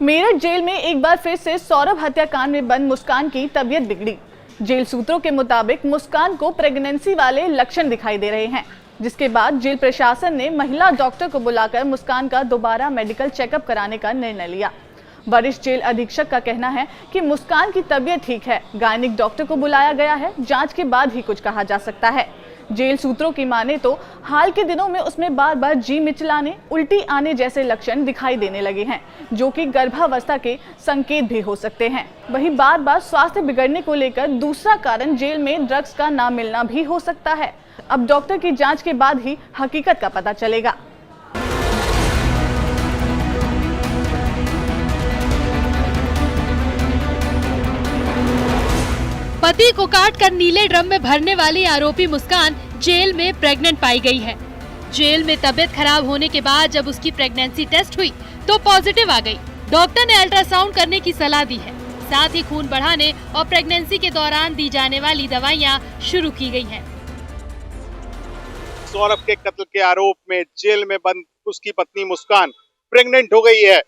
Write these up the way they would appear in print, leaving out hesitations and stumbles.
Meerut jail में एक बार फिर से सौरभ हत्याकांड में बंद मुस्कान की तबीयत बिगड़ी। जेल सूत्रों के मुताबिक मुस्कान को प्रेगनेंसी वाले लक्षण दिखाई दे रहे हैं, जिसके बाद जेल प्रशासन ने महिला डॉक्टर को बुलाकर मुस्कान का दोबारा मेडिकल चेकअप कराने का निर्णय लिया। वरिष्ठ जेल अधीक्षक का कहना है कि मुस्कान की तबीयत ठीक है, गायनिक डॉक्टर को बुलाया गया है, जांच के बाद ही कुछ कहा जा सकता है। जेल सूत्रों की माने तो हाल के दिनों में उसमें बार बार जी मिचलाने, उल्टी आने जैसे लक्षण दिखाई देने लगे हैं, जो कि गर्भावस्था के संकेत भी हो सकते हैं। वहीं बार बार स्वास्थ्य बिगड़ने को लेकर दूसरा कारण जेल में ड्रग्स का ना मिलना भी हो सकता है। अब डॉक्टर की जांच के बाद ही हकीकत का पता चलेगा। पति को काटकर नीले ड्रम में भरने वाली आरोपी मुस्कान जेल में प्रेग्नेंट पाई गई है। जेल में तबीयत खराब होने के बाद जब उसकी प्रेगनेंसी टेस्ट हुई तो पॉजिटिव आ गई। डॉक्टर ने अल्ट्रासाउंड करने की सलाह दी है। साथ ही खून बढ़ाने और प्रेगनेंसी के दौरान दी जाने वाली दवाइयां शुरू की गई हैं। सौरभ के कत्ल के आरोप में जेल में बंद उसकी पत्नी मुस्कान प्रेग्नेंट हो गई है।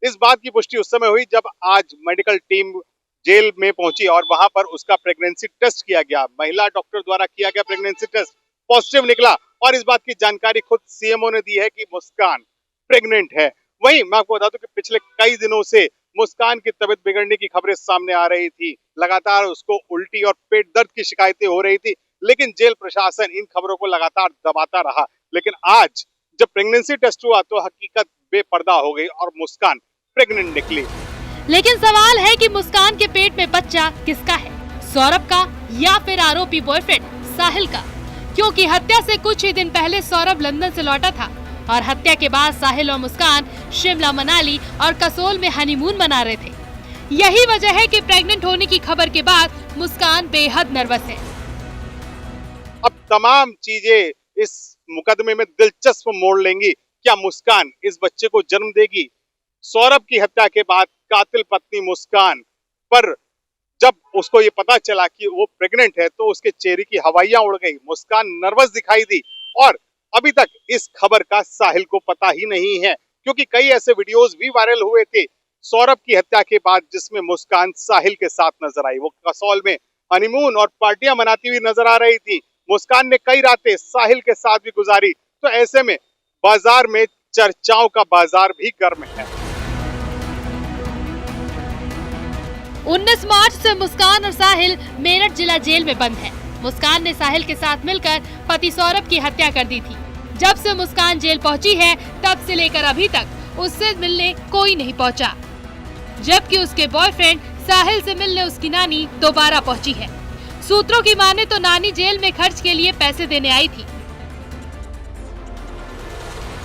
इस बात की पुष्टि उस समय हुई जब आज मेडिकल टीम जेल में पहुंची और वहां पर उसका प्रेगनेंसी टेस्ट किया गया। महिला डॉक्टर द्वारा किया गया प्रेगनेंसी टेस्ट पॉजिटिव निकला और इस बात की जानकारी खुद सीएमओ ने दी है कि मुस्कान प्रेग्नेंट है। वहीं मैं आपको बता दूं कि पिछले कई दिनों से मुस्कान की तबीयत बिगड़ने की खबरें सामने आ रही थी। लगातार उसको उल्टी और पेट दर्द की शिकायतें हो रही थी, लेकिन जेल प्रशासन इन खबरों को लगातार दबाता रहा। लेकिन आज जब प्रेगनेंसी टेस्ट हुआ तो हकीकत बेपर्दा हो गई और मुस्कान प्रेग्नेंट निकली। लेकिन सवाल है कि मुस्कान के पेट में बच्चा किसका है, सौरभ का या फिर आरोपी बॉयफ्रेंड साहिल का? क्योंकि हत्या से कुछ ही दिन पहले सौरभ लंदन से लौटा था और हत्या के बाद साहिल और मुस्कान शिमला, मनाली और कसोल में हनीमून मना रहे थे। यही वजह है कि प्रेग्नेंट होने की खबर के बाद मुस्कान बेहद नर्वस है। अब तमाम चीजें इस मुकदमे में दिलचस्प मोड़ लेंगी। क्या मुस्कान इस बच्चे को जन्म देगी? सौरभ की हत्या के बाद कातिल पत्नी मुस्कान पर जब उसको ये पता चला कि वो प्रेग्नेंट है तो उसके चेहरे की हवाइयां उड़ गई। मुस्कान नर्वस दिखाई दी और अभी तक इस खबर का साहिल को पता ही नहीं है, क्योंकि कई ऐसे वीडियोस भी वायरल हुए थे सौरभ की हत्या के बाद जिसमें मुस्कान साहिल के साथ नजर आई। वो कसौल में हनीमून और पार्टियां मनाती हुई नजर आ रही थी। मुस्कान ने कई रातें साहिल के साथ भी गुजारी। तो ऐसे में बाजार में चर्चाओं का बाजार भी गर्म है। 19 मार्च से मुस्कान और साहिल मेरठ जिला जेल में बंद है। मुस्कान ने साहिल के साथ मिलकर पति सौरभ की हत्या कर दी थी। जब से मुस्कान जेल पहुंची है तब से लेकर अभी तक उससे मिलने कोई नहीं पहुंचा, जबकि उसके बॉयफ्रेंड साहिल से मिलने उसकी नानी दोबारा पहुंची है। सूत्रों की माने तो नानी जेल में खर्च के लिए पैसे देने आई थी।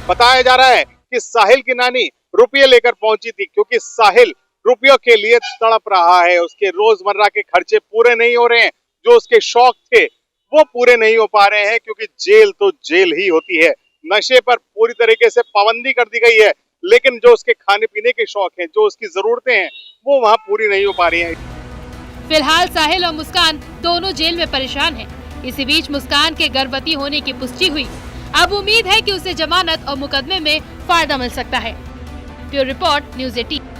बताया जा रहा है कि साहिल की नानी रुपये लेकर पहुंची थी, क्योंकि साहिल रुपयों के लिए तड़प रहा है। उसके रोजमर्रा के खर्चे पूरे नहीं हो रहे हैं, जो उसके शौक थे वो पूरे नहीं हो पा रहे हैं, क्योंकि जेल तो जेल ही होती है। नशे पर पूरी तरीके से पाबंदी कर दी गई है, लेकिन जो उसके खाने पीने के शौक हैं, जो उसकी जरूरतें हैं, वो वहाँ पूरी नहीं हो पा रही हैं। फिलहाल साहिल और मुस्कान दोनों जेल में परेशान हैं। इसी बीच मुस्कान के गर्भवती होने की पुष्टि हुई। अब उम्मीद है कि उसे जमानत और मुकदमे में फायदा मिल सकता है। Bureau report, news 18।